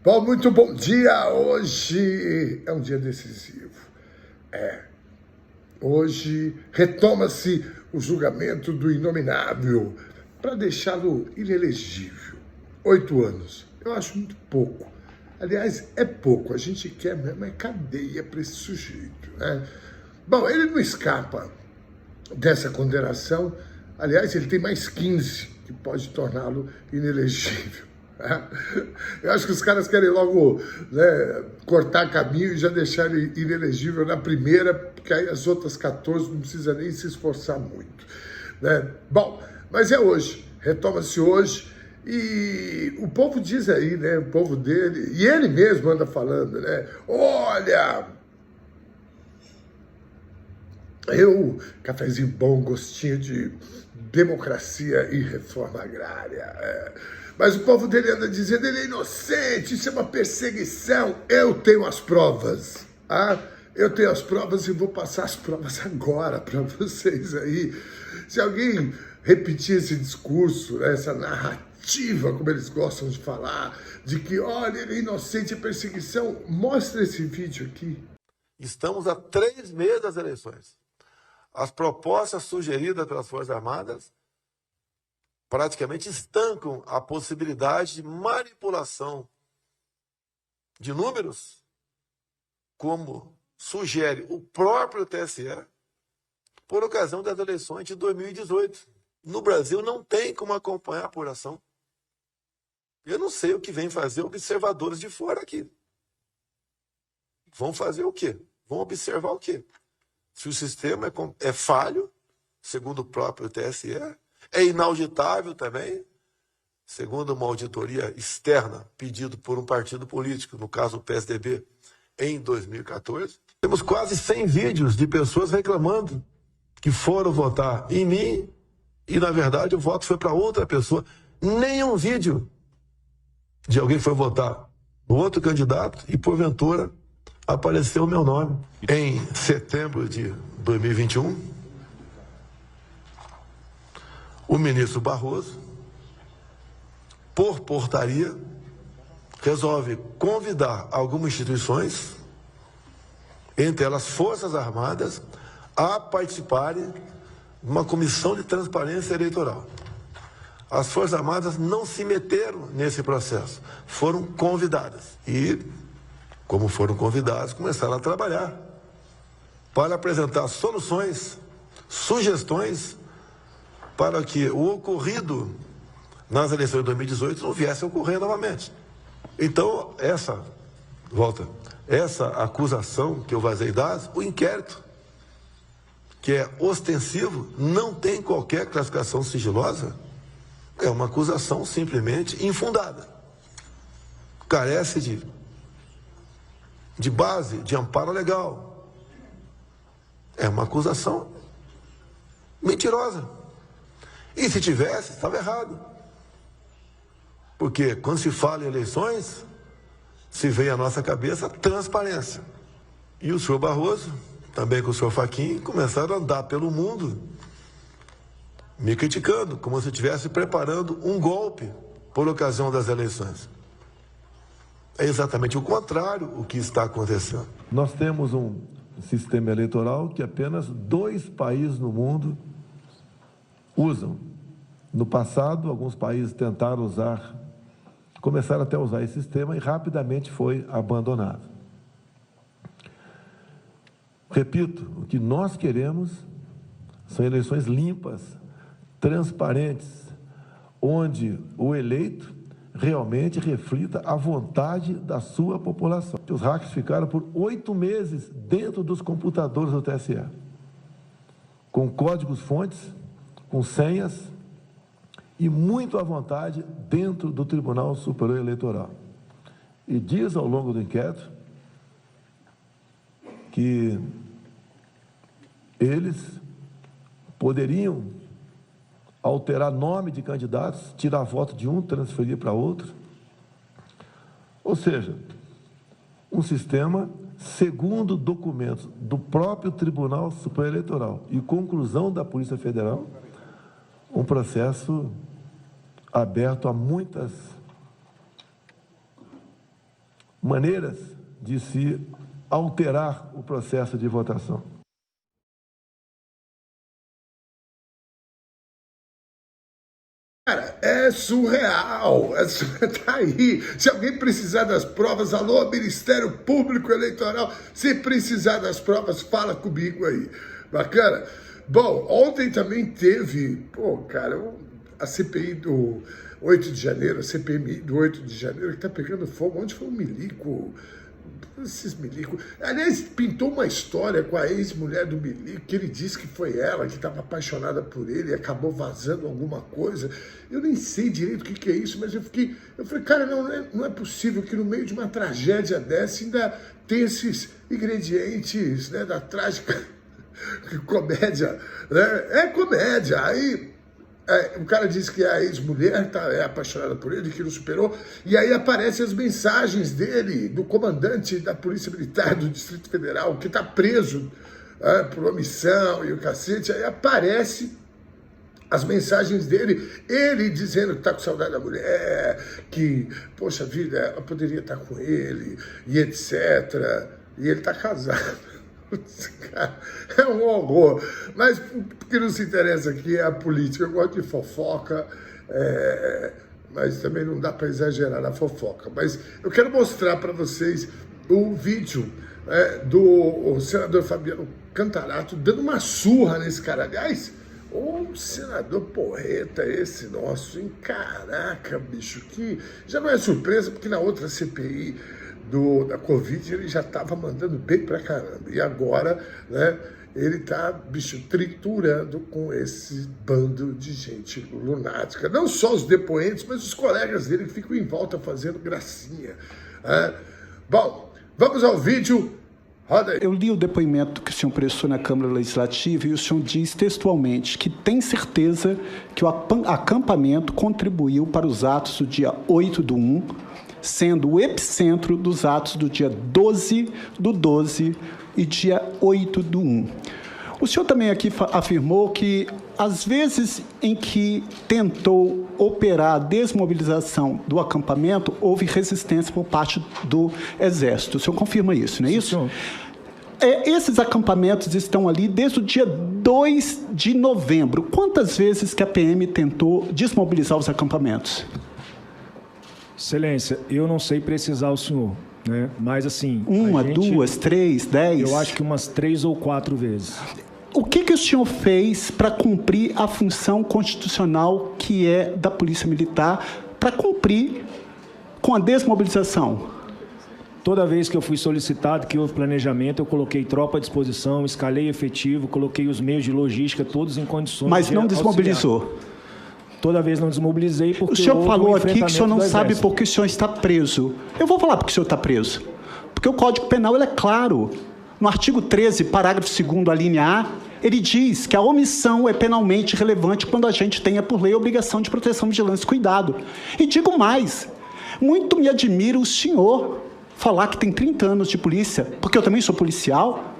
Bom, muito bom dia. Hoje é um dia decisivo. Hoje retoma-se o julgamento do inominável para deixá-lo inelegível. 8 anos. Eu acho muito pouco. Aliás, é pouco. A gente quer mesmo é cadeia para esse sujeito, né? Bom, ele não escapa dessa condenação. Aliás, ele tem mais 15 que pode torná-lo inelegível. Eu acho que os caras querem logo, né, cortar caminho e já deixar ele inelegível na primeira, porque aí as outras 14 não precisa nem se esforçar muito, né? Bom, mas é hoje, retoma-se hoje, e o povo diz aí, né, o povo dele, e ele mesmo anda falando, né, olha, cafezinho bom, gostinho de democracia e reforma agrária. Mas o povo dele anda dizendo, ele é inocente, isso é uma perseguição. Eu tenho as provas. Eu tenho as provas e vou passar as provas agora para vocês aí. Se alguém repetir esse discurso, essa narrativa, como eles gostam de falar, de que, olha, ele é inocente, é perseguição, mostra esse vídeo aqui. Estamos a 3 meses das eleições. As propostas sugeridas pelas Forças Armadas praticamente estancam a possibilidade de manipulação de números, como sugere o próprio TSE, por ocasião das eleições de 2018. No Brasil não tem como acompanhar a apuração. Eu não sei o que vem fazer observadores de fora aqui. Vão fazer o quê? Vão observar o quê? Se o sistema é falho, segundo o próprio TSE, é inauditável também, segundo uma auditoria externa pedido por um partido político, no caso o PSDB, em 2014. Temos quase 100 vídeos de pessoas reclamando que foram votar em mim e, na verdade, o voto foi para outra pessoa. Nenhum vídeo de alguém que foi votar no outro candidato e, porventura, apareceu o meu nome. Em setembro de 2021, o ministro Barroso, por portaria, resolve convidar algumas instituições, entre elas Forças Armadas, a participarem de uma comissão de transparência eleitoral. As Forças Armadas não se meteram nesse processo, foram convidadas e, como foram convidados, começaram a trabalhar para apresentar soluções, sugestões para que o ocorrido nas eleições de 2018 não viesse a ocorrer novamente. Então, essa acusação que eu vazei dados, o inquérito, que é ostensivo, não tem qualquer classificação sigilosa, é uma acusação simplesmente infundada. Carece de base, de amparo legal. É uma acusação mentirosa. E se tivesse, estava errado. Porque quando se fala em eleições, se vem à nossa cabeça transparência. E o senhor Barroso, também com o senhor Fachin, começaram a andar pelo mundo me criticando, como se estivesse preparando um golpe por ocasião das eleições. É exatamente o contrário o que está acontecendo. Nós temos um sistema eleitoral que apenas 2 países no mundo usam. No passado, alguns países tentaram usar, começaram até a usar esse sistema e rapidamente foi abandonado. Repito, o que nós queremos são eleições limpas, transparentes, onde o eleito realmente reflita a vontade da sua população. Os hackers ficaram por 8 meses dentro dos computadores do TSE, com códigos-fontes, com senhas e muito à vontade dentro do Tribunal Superior Eleitoral. E diz ao longo do inquérito que eles poderiam alterar nome de candidatos, tirar voto de um, transferir para outro. Ou seja, um sistema, segundo documentos do próprio Tribunal Superior Eleitoral e conclusão da Polícia Federal, um processo aberto a muitas maneiras de se alterar o processo de votação. Cara, é surreal, tá aí. Se alguém precisar das provas, alô, Ministério Público Eleitoral, se precisar das provas, fala comigo aí. Bacana? Bom, ontem também teve, a CPI do 8 de janeiro, a CPI do 8 de janeiro, que tá pegando fogo. Onde foi o Milico? Esses Milico. Aliás, pintou uma história com a ex-mulher do Milico, que ele disse que foi ela que estava apaixonada por ele e acabou vazando alguma coisa. Eu nem sei direito o que é isso, mas eu falei, cara, não é possível que no meio de uma tragédia dessa ainda tem esses ingredientes, né, da trágica comédia, né? É comédia. Aí o cara diz que a ex-mulher é apaixonada por ele, que não superou, e aí aparecem as mensagens dele, do comandante da Polícia Militar do Distrito Federal, que está preso por omissão e o cacete. Aí aparece as mensagens dele, ele dizendo que está com saudade da mulher, que, poxa vida, ela poderia estar com ele, e etc. E ele está casado. É um horror, mas o que não se interessa aqui é a política. Eu gosto de fofoca, mas também não dá para exagerar na fofoca. Mas eu quero mostrar para vocês o vídeo do senador Fabiano Contarato dando uma surra nesse cara. Aliás, o senador porreta esse nosso, hein? Caraca, bicho, que já não é surpresa, porque na outra CPI da Covid, ele já estava mandando bem pra caramba. E agora, né, ele tá, bicho, triturando com esse bando de gente lunática. Não só os depoentes, mas os colegas dele que ficam em volta fazendo gracinha. Bom, vamos ao vídeo. Roda aí. Eu li o depoimento que o senhor prestou na Câmara Legislativa e o senhor diz textualmente que tem certeza que o acampamento contribuiu para os atos do dia 8/1, sendo o epicentro dos atos do dia 12/12 e dia 8/1. O senhor também aqui afirmou que, às vezes em que tentou operar a desmobilização do acampamento, houve resistência por parte do Exército. O senhor confirma isso, não é isso? Senhor. Esses acampamentos estão ali desde o dia 2 de novembro. Quantas vezes que a PM tentou desmobilizar os acampamentos? Excelência, eu não sei precisar o senhor, né? Mas assim... Uma, duas, 3, 10? Eu acho que umas 3 ou 4 vezes. O que o senhor fez para cumprir a função constitucional que é da Polícia Militar, para cumprir com a desmobilização? Toda vez que eu fui solicitado, que houve planejamento, eu coloquei tropa à disposição, escalei efetivo, coloquei os meios de logística todos em condições. Mas não desmobilizou? Toda vez não desmobilizei porque... O senhor falou aqui que o senhor não sabe por que o senhor está preso. Eu vou falar por que o senhor está preso. Porque o Código Penal ele é claro. No artigo 13, parágrafo 2º, a linha A, ele diz que a omissão é penalmente relevante quando a gente tenha por lei a obrigação de proteção, vigilância e cuidado. E digo mais, muito me admira o senhor falar que tem 30 anos de polícia, porque eu também sou policial,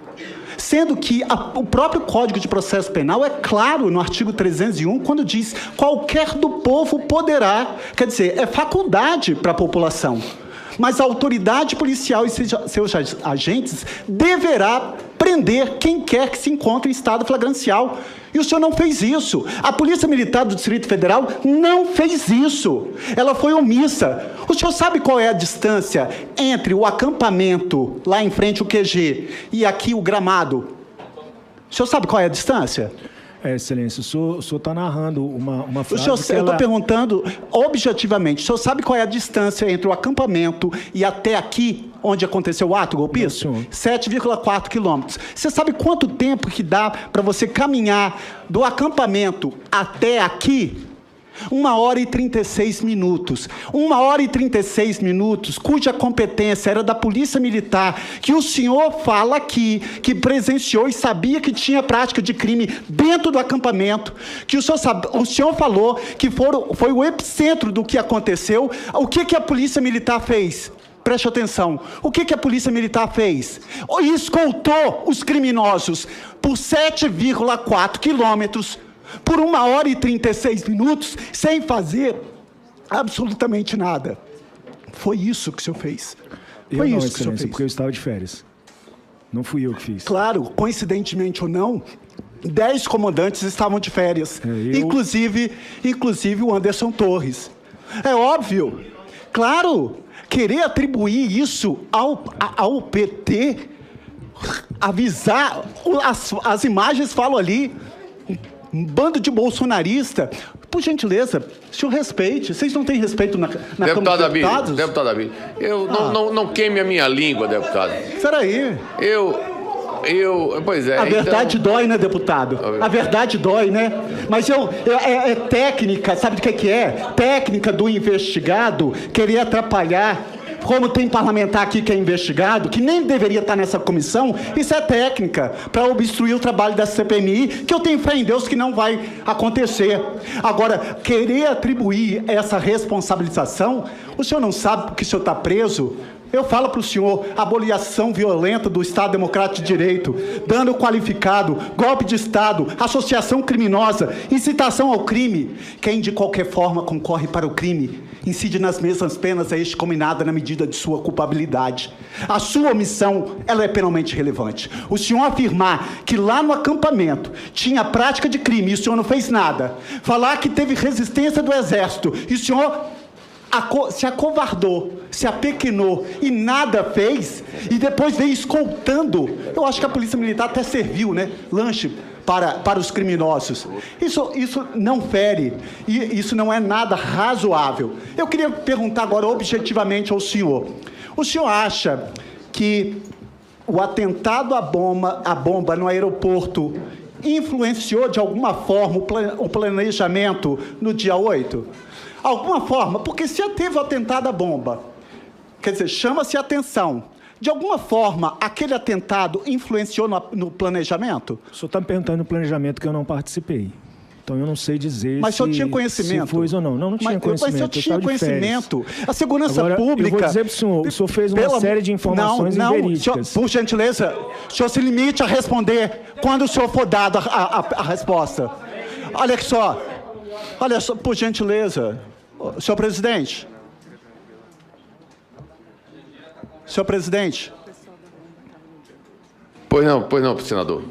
sendo que o próprio Código de Processo Penal é claro no artigo 301, quando diz qualquer do povo poderá, quer dizer, é faculdade para a população. Mas a autoridade policial e seus agentes deverá prender quem quer que se encontre em estado flagrancial. E o senhor não fez isso. A Polícia Militar do Distrito Federal não fez isso. Ela foi omissa. O senhor sabe qual é a distância entre o acampamento, lá em frente o QG, e aqui o gramado? O senhor sabe qual é a distância? Excelência, o senhor está narrando uma frase... Eu estou perguntando objetivamente, o senhor sabe qual é a distância entre o acampamento e até aqui, onde aconteceu o ato golpista? 7,4 quilômetros. Você sabe quanto tempo que dá para você caminhar do acampamento até aqui? 1h36 minutos. 1h36 minutos, cuja competência era da Polícia Militar, que o senhor fala aqui, que presenciou e sabia que tinha prática de crime dentro do acampamento, que o senhor falou que foi o epicentro do que aconteceu. O que a Polícia Militar fez? Preste atenção. O que a Polícia Militar fez? Escoltou os criminosos por 7,4 quilômetros, por 1h36 minutos, sem fazer absolutamente nada. Foi isso que o senhor fez. Eu não, Excelência, porque eu estava de férias. Não fui eu que fiz. Claro, coincidentemente ou não, 10 comandantes estavam de férias. Inclusive o Anderson Torres. É óbvio. Claro, querer atribuir isso ao PT, avisar, as imagens falam ali, um bando de bolsonarista. Por gentileza, senhor respeite. Vocês não têm respeito na Câmara dos Deputados? Deputado Abílio, eu não queime a minha língua, deputado. Peraí. Pois é. A verdade dói, né, deputado? A verdade dói, né? Mas é técnica, sabe do que é? Técnica do investigado querer atrapalhar. Como tem parlamentar aqui que é investigado, que nem deveria estar nessa comissão, isso é técnica para obstruir o trabalho da CPMI, que eu tenho fé em Deus que não vai acontecer. Agora, querer atribuir essa responsabilização, o senhor não sabe que o senhor está preso? Eu falo para o senhor, abolição violenta do Estado Democrático de Direito, dano qualificado, golpe de Estado, associação criminosa, incitação ao crime. Quem de qualquer forma concorre para o crime, incide nas mesmas penas a este combinada na medida de sua culpabilidade. A sua omissão, ela é penalmente relevante. O senhor afirmar que lá no acampamento tinha prática de crime e o senhor não fez nada, falar que teve resistência do Exército e o senhor se acovardou, se apequenou e nada fez, e depois veio escoltando. Eu acho que a Polícia Militar até serviu, né? Lanche para os criminosos. Isso não fere, e isso não é nada razoável. Eu queria perguntar agora objetivamente ao senhor. O senhor acha que o atentado à bomba no aeroporto influenciou de alguma forma o planejamento no dia 8? Alguma forma, porque se teve o atentado à bomba, quer dizer, chama-se atenção. De alguma forma, aquele atentado influenciou no planejamento? O senhor está me perguntando no planejamento que eu não participei. Então eu não sei dizer mas o senhor tinha conhecimento? Se foi ou não. Não tinha conhecimento. Mas o senhor tinha conhecimento. A segurança pública... Eu vou dizer para o senhor, o senhor fez uma série de informações inverídicas. Senhor, por gentileza, o senhor se limite a responder quando o senhor for dado a resposta. Olha só, por gentileza. Senhor presidente. Senhor presidente. Pois não, senador.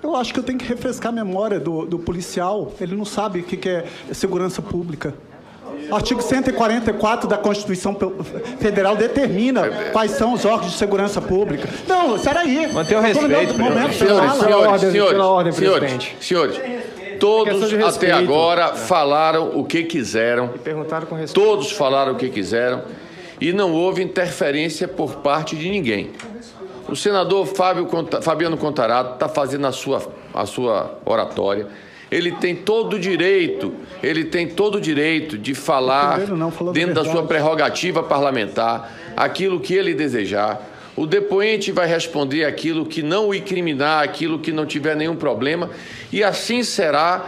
Eu acho que eu tenho que refrescar a memória do policial. Ele não sabe o que é segurança pública. O artigo 144 da Constituição Federal determina quais são os órgãos de segurança pública. Não, peraí. Manter o respeito, senhores, todos até agora falaram o que quiseram. Todos falaram o que quiseram. E não houve interferência por parte de ninguém. O senador Fabiano Contarato está fazendo a sua oratória. Ele tem todo o direito de falar dentro da sua prerrogativa parlamentar aquilo que ele desejar. O depoente vai responder aquilo que não o incriminar, aquilo que não tiver nenhum problema, e assim será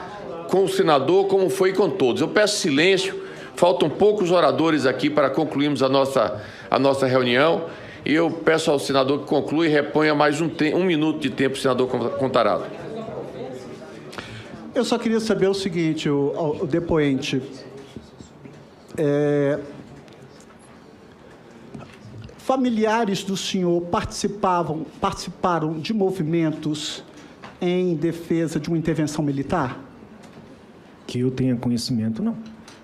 com o senador como foi com todos. Eu peço silêncio, faltam poucos oradores aqui para concluirmos a nossa reunião, e eu peço ao senador que conclua e reponha mais um minuto de tempo, senador Contarato. Eu só queria saber o seguinte, o depoente. Familiares do senhor participaram de movimentos em defesa de uma intervenção militar? Que eu tenha conhecimento, não.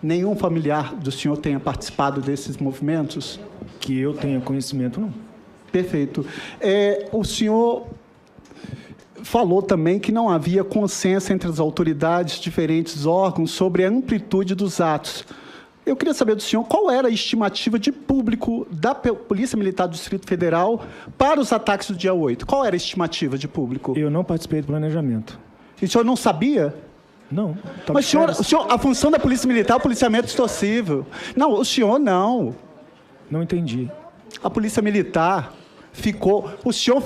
Nenhum familiar do senhor tenha participado desses movimentos? Que eu tenha conhecimento, não. Perfeito. O senhor falou também que não havia consenso entre as autoridades, diferentes órgãos, sobre a amplitude dos atos. Eu queria saber do senhor qual era a estimativa de público da Polícia Militar do Distrito Federal para os ataques do dia 8. Qual era a estimativa de público? Eu não participei do planejamento. E o senhor não sabia? Não. Mas, senhor, a função da Polícia Militar é o policiamento extorsivo. Não, o senhor não. Não entendi. A Polícia Militar o senhor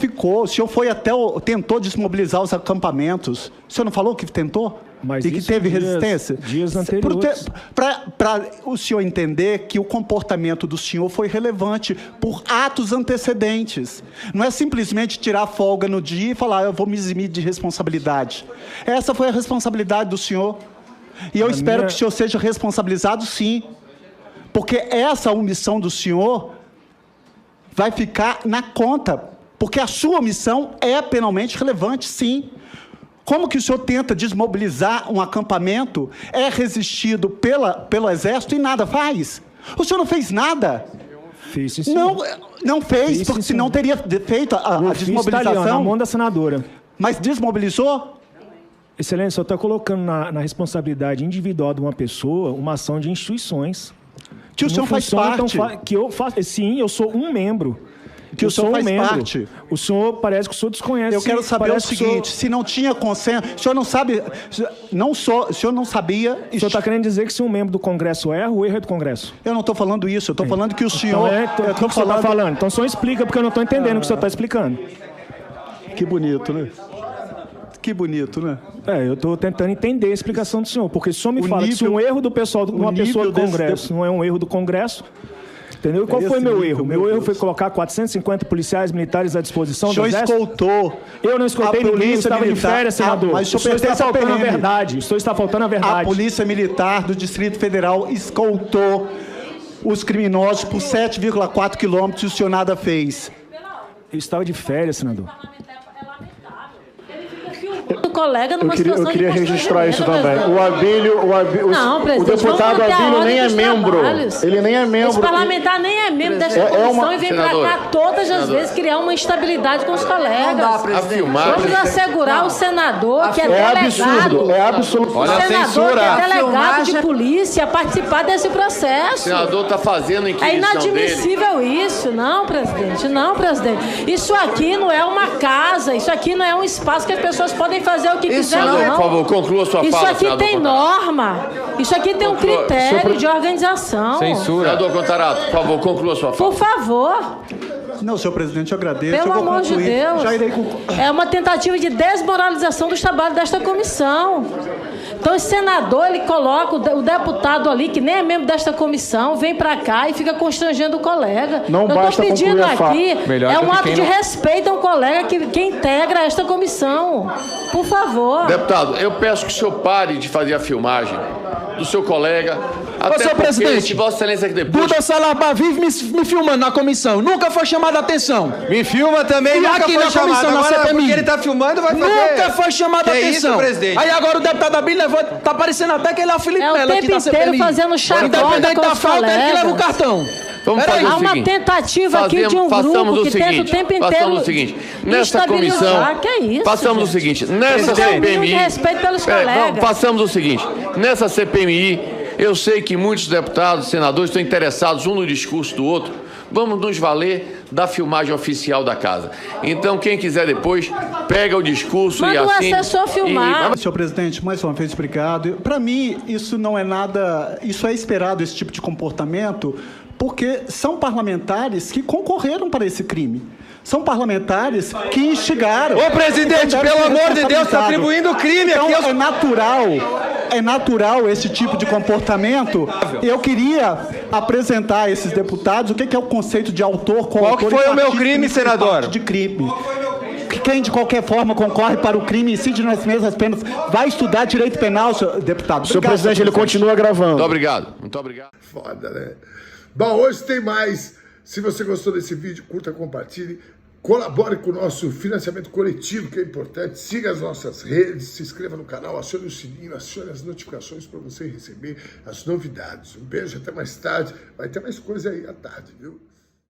foi até tentou desmobilizar os acampamentos. O senhor não falou que tentou? Mas e que teve resistência? Dias anteriores. Para o senhor entender que o comportamento do senhor foi relevante por atos antecedentes. Não é simplesmente tirar folga no dia e falar, eu vou me eximir de responsabilidade. Essa foi a responsabilidade do senhor. E eu espero que o senhor seja responsabilizado, sim. Porque essa omissão do senhor vai ficar na conta, porque a sua omissão é penalmente relevante, sim. Como que o senhor tenta desmobilizar um acampamento, é resistido pelo Exército e nada faz? O senhor não fez nada. Fiz, sim, senhor. Não fez, porque senão teria feito a desmobilização. Tá ali, ó, na mão da senadora. Mas desmobilizou? Excelência, o senhor está colocando na responsabilidade individual de uma pessoa uma ação de instituições. Que o senhor faz parte. Sim, eu sou um membro. Que o senhor faz parte. O senhor parece que o senhor desconhece. Eu quero saber o seguinte, se não tinha consenso, o senhor não sabe, o senhor não sabia... O senhor está querendo dizer que se um membro do Congresso erra, o erro é do Congresso? Eu não estou falando isso, eu estou falando que o senhor... Então, o que o senhor está falando? Então o senhor explica, porque eu não estou entendendo o que o senhor está explicando. Que bonito, né? Que bonito, né? Eu estou tentando entender a explicação do senhor, porque se o senhor me fala que se um erro do pessoal, de uma pessoa do Congresso, não é um erro do Congresso... Entendeu? Qual foi meu erro? Meu erro foi colocar 450 policiais militares à disposição do Exército. O senhor escoltou. Eu não escoltei ninguém, eu estava de férias, senador. Mas o senhor está faltando a verdade. O senhor está faltando a verdade. A Polícia Militar do Distrito Federal escoltou os criminosos por 7,4 quilômetros e o senhor nada fez. Eu estava de férias, senador. Colega numa eu queria registrar isso também. O deputado Abílio nem é membro. Ele nem é membro. O parlamentar nem é membro desta comissão e vem para cá todas as vezes criar uma instabilidade com os colegas. Vamos assegurar o senador que é delegado. É absurdo. Olha a censura. Que é delegado de polícia a participar desse processo. O senador está fazendo inquisição dele. É inadmissível isso. Não, presidente. Não, presidente. Isso aqui não é uma casa. Isso aqui não é um espaço que as pessoas podem fazer o que quiser, não. Por favor, conclua sua fala, Isso aqui senador tem norma. Isso aqui tem um critério de organização. Censura. Senador Contarato, por favor, conclua sua fala. Por favor. Não, senhor presidente, eu agradeço. Pelo amor de Deus. Já irei É uma tentativa de desmoralização dos trabalhos desta comissão. Então, o senador, ele coloca o deputado ali, que nem é membro desta comissão, vem para cá e fica constrangendo o colega. Não eu estou pedindo aqui, é um ato de respeito a um colega que integra esta comissão. Por favor. Deputado, eu peço que o senhor pare de fazer a filmagem do seu colega. Até senhor porque, presidente, se Vossa Excelência que depois... Duda Salabá vive me filmando na comissão. Nunca foi chamada a atenção. Me filma também, e nunca aqui foi na chamado. comissão, Agora, na CPMI. porque ele tá filmando, vai fazer... Nunca foi chamada a atenção. Isso, presidente? Aí agora o deputado Abílio levou, tá parecendo até que ele é o Felipe É o Melo aqui tempo na CPMI. inteiro fazendo chacota Independente com da os falta, ele que leva o colegas. cartão. Vamos fazer Há o uma seguinte, tentativa aqui de um grupo que tenta o tempo inteiro façamos o seguinte, nessa comissão, que é isso, façamos o seguinte, nessa CPMI, respeito pelos colegas. façamos o seguinte, nessa CPMI, eu sei que muitos deputados, senadores estão interessados um no discurso do outro, vamos nos valer da filmagem oficial da casa. Então, quem quiser depois, pega o discurso Manda e assim... o assessor filmar. Senhor presidente, mais uma vez, obrigado. Para mim, isso não é nada... Isso é esperado, esse tipo de comportamento, porque são parlamentares que concorreram para esse crime. São parlamentares que instigaram. Ô, presidente, pelo amor de Deus, está atribuindo o crime então, aqui. É natural esse tipo de comportamento. Eu queria apresentar a esses deputados o que é o conceito de autor, Qual que foi o meu crime, senador? De crime. Quem, de qualquer forma, concorre para o crime e incide nas mesmas penas, vai estudar direito penal, senhor deputado. Senhor presidente, ele continua gravando. Muito obrigado. Muito obrigado. Foda, né? Bom, hoje tem mais. Se você gostou desse vídeo, curta, compartilhe, colabore com o nosso financiamento coletivo, que é importante, siga as nossas redes, se inscreva no canal, acione o sininho, acione as notificações para você receber as novidades. Um beijo, até mais tarde, vai ter mais coisa aí à tarde, viu?